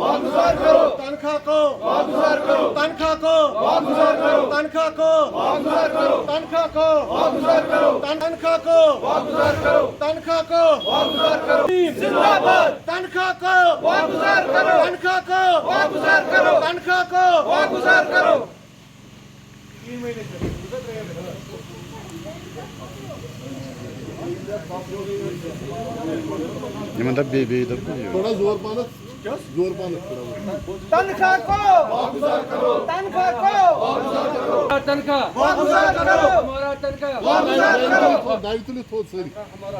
वागुजार करो तनख्वाह को वागुजार करो तनख्वाह को वागुजार करो तनख्वाह को वागुजार करो तनख्वाह को वागुजार करो तनख्वाह को वागुजार करो तनख्वाह को वागुजार करो जिंदाबाद तनख्वाह को वागुजार करो तनख्वाह को वागुजार करो तनख्वाह को वागुजार करो 3 महीने से थोड़ा जोर पाना जोर पाना तनख्वाह को वागुजार करो तनख्वाह को वागुजार करो तनख्वाह वागुजार करो हमारा तनख्वाह वागुजार करो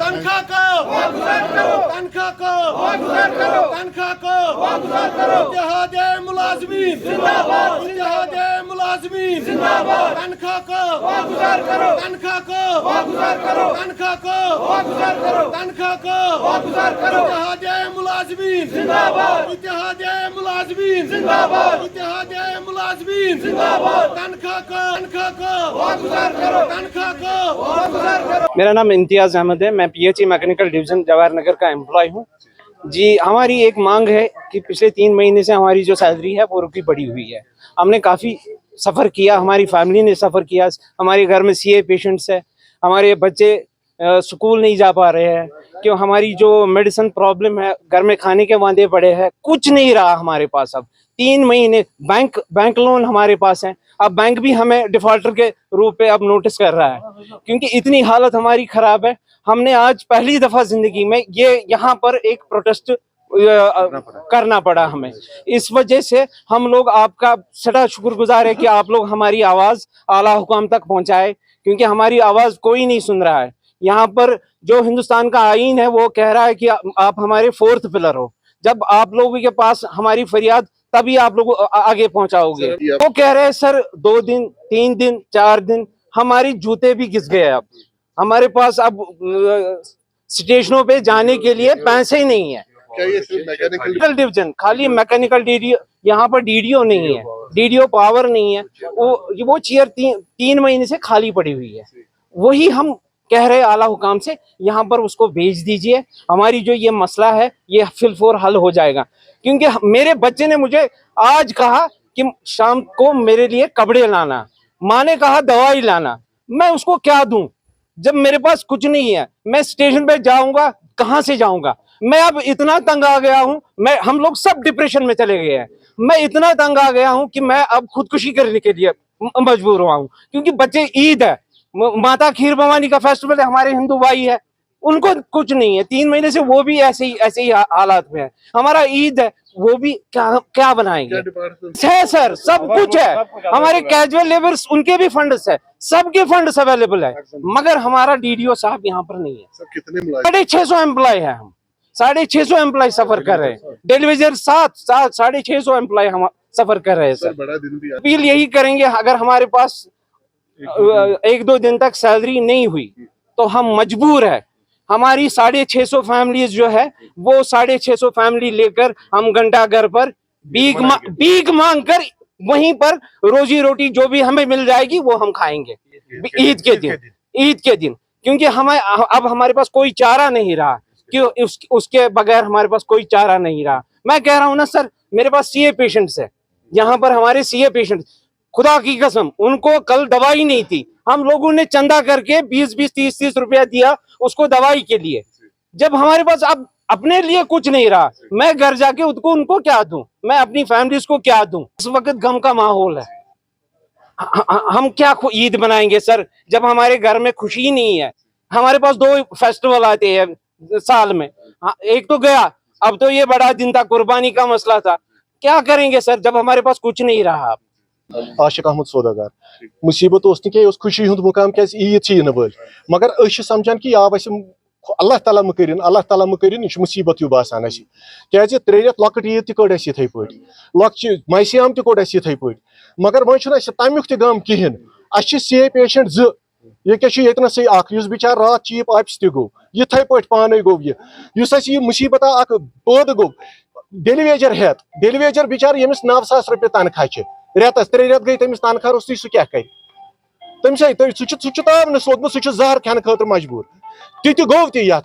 तनख्वाह को वागुजार करो तनख्वाह को वागुजार करो तनख्वाह को वागुजार करो इत्तेहादे मुलाजिमीन जिंदाबाद इत्तेहादे मुलाजिमीन जिंदाबाद तनख्वाह को वागुजार करो तनख्वाह को वागुजार करो तनख्वाह को वागुजार करो तनख्वाह को वागुजार करो इत्तेहादे मुलाजिमीन जिंदाबाद इत्तेहादे मुलाजिमीन जिंदाबाद इत्तेहादे मुलाजिमीन जिंदाबाद तनख्वाह को वागुजार करो तनख्वाह को वागुजार करो। मेरा नाम इम्तियाज अहमद है, मैं PHE mechanical division Jawahar Nagar का एम्प्लॉय हूँ जी। हमारी एक मांग है कि पिछले 3 महीने से हमारी जो सैलरी है वो रुकी पड़ी हुई है। हमने काफ़ी सफ़र किया, हमारी फैमिली ने सफ़र किया, हमारे घर में सीए पेशेंट्स है, हमारे बच्चे स्कूल नहीं जा पा रहे हैं क्यों हमारी जो मेडिसिन प्रॉब्लम है, घर में खाने के वादे पड़े हैं, कुछ नहीं रहा हमारे पास। अब 3 महीने बैंक लोन हमारे पास है, अब बैंक भी हमें डिफॉल्टर के रूप पे अब नोटिस कर रहा है क्योंकि इतनी हालत हमारी ख़राब है। हमने आज पहली दफ़ा ज़िंदगी में ये यहाँ पर एक प्रोटेस्ट करना पड़ा हमें। इस वजह से हम लोग आपका सदा शुक्रगुजार है कि आप लोग हमारी आवाज़ आला हुकाम तक पहुँचाए क्योंकि हमारी आवाज़ कोई नहीं सुन रहा है। यहाँ पर जो हिंदुस्तान का आईन है वो कह रहा है कि आप हमारे 4th पिलर हो। जब आप लोगों के पास हमारी फरियाद तभी आप लोग आगे पहुंचाओगे। वो कह रहे हैं सर 2 दिन 3 दिन 4 दिन, हमारी जूते भी घिस गए। अब हमारे पास अब स्टेशनों पे जाने के लिए पैसे ही नहीं है। मैकेनिकल डिवीजन खाली मैकेनिकल डीडीओ, यहाँ पर डीडीओ नहीं है, डीडीओ पावर नहीं है। वो चेयर 3 महीने से खाली पड़ी हुई है। वही हम कह रहे आला हुकाम से यहाँ पर उसको भेज दीजिए, हमारी जो ये मसला है ये फिलफोर हल हो जाएगा। क्योंकि मेरे बच्चे ने मुझे आज कहा कि शाम को मेरे लिए कपड़े लाना, माँ ने कहा दवाई लाना, मैं उसको क्या दूं जब मेरे पास कुछ नहीं है। मैं स्टेशन पे जाऊंगा, कहाँ से जाऊंगा? मैं अब इतना तंग आ गया हूँ, हम लोग सब डिप्रेशन में चले गए हैं। मैं इतना तंग आ गया हूँ कि मैं अब खुदकुशी करने के लिए मजबूर हुआ हूँ क्योंकि बच्चे ईद है, माता खीर भवानी का फेस्टिवल है, हमारे हिंदू भाई है, उनको कुछ नहीं है। 3 महीने से वो भी ऐसे ही हालात में है। हमारा ईद है, वो भी क्या बनाएंगे? है सर, सब कुछ है। हमारे कैजुअल लेबर्स उनके भी फंड्स है, सबके फंड्स अवेलेबल है, मगर हमारा डीडीओ साहब यहाँ पर नहीं है। 650 एम्प्लॉय है, हम 650 एम्प्लॉय सफर कर रहे हैं। डिलीवरी 650 एम्प्लॉय हम सफर कर रहे हैं सर। अपील यही करेंगे, अगर हमारे पास 1-2 दिन तक सैलरी नहीं हुई तो हम मजबूर है, हमारी 650 फैमिलीज जो है वो 650 फैमिली लेकर हम घंटा घर पर भीख मांग कर वहीं पर रोजी रोटी जो भी हमें मिल जाएगी वो हम खाएंगे ईद के दिन क्योंकि हमें अब हमारे पास कोई चारा नहीं रहा कि उसके बगैर हमारे पास कोई चारा नहीं रहा। मैं कह रहा हूँ ना सर, मेरे पास सीए पेशेंट्स है, यहाँ पर हमारे सीए पेशेंट, खुदा की कसम उनको कल दवाई नहीं थी, हम लोगों ने चंदा करके 20-20 30-30 रुपया दिया उसको दवाई के लिए। जब हमारे पास अब अपने लिए कुछ नहीं रहा, मैं घर जाके उनको क्या दूं, मैं अपनी फैमिलीज को क्या दूं? इस वक्त गम का माहौल है, हम क्या ईद बनाएंगे सर जब हमारे घर में खुशी नहीं है। हमारे पास 2 फेस्टिवल आते हैं साल में, एक तो गया, अब तो ये बड़ा दिन था, कुर्बानी का मसला था। क्या करेंगे सर जब हमारे पास कुछ नहीं रहा? आशिक अहमद सौदागर मुसीबत खुशी हूं मुकाम क्या ईद इन वल मगर समझान कि आव अल्लाह ताला मकरिन मुसीबत यू बासान क्या 3 रेत लकट ईद तड़ इथे पे मासियाम तोड़ इथे पे मगर वो तमुक गम कहें सीए पेशेंट 2 ये बिचार रात चीफ ऑफिस गो इथे पे पान गो ये मुसीबत पद गो डेलीवेजर हेत डेलीवेजर बिचार यमिस 9,000 रुपये तनख्वाह रेतस 3 रेत गई तमिस तनख्वाह रोस्तुई सह क्या कर तमिस ताव सोदमुत सह जहर खेन खतर मजबूर ति गो ये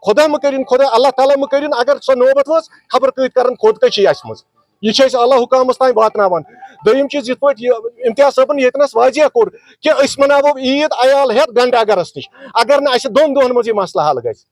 خدا مکرین خدا اللہ تعالیٰ مکرین اگر سو نوبت وز خبر کت کرن خودکشی اس مز یہ اعلیٰ حکامس تین واتناوان دویم چیز یت پہ امتیاز صٲبن یتنس واضح کور کہ اس مناو عید عیال ہیت گھنٹہ گرس نش اگر نہ اس دون دہن مز یہ مسئلہ حل گژھِ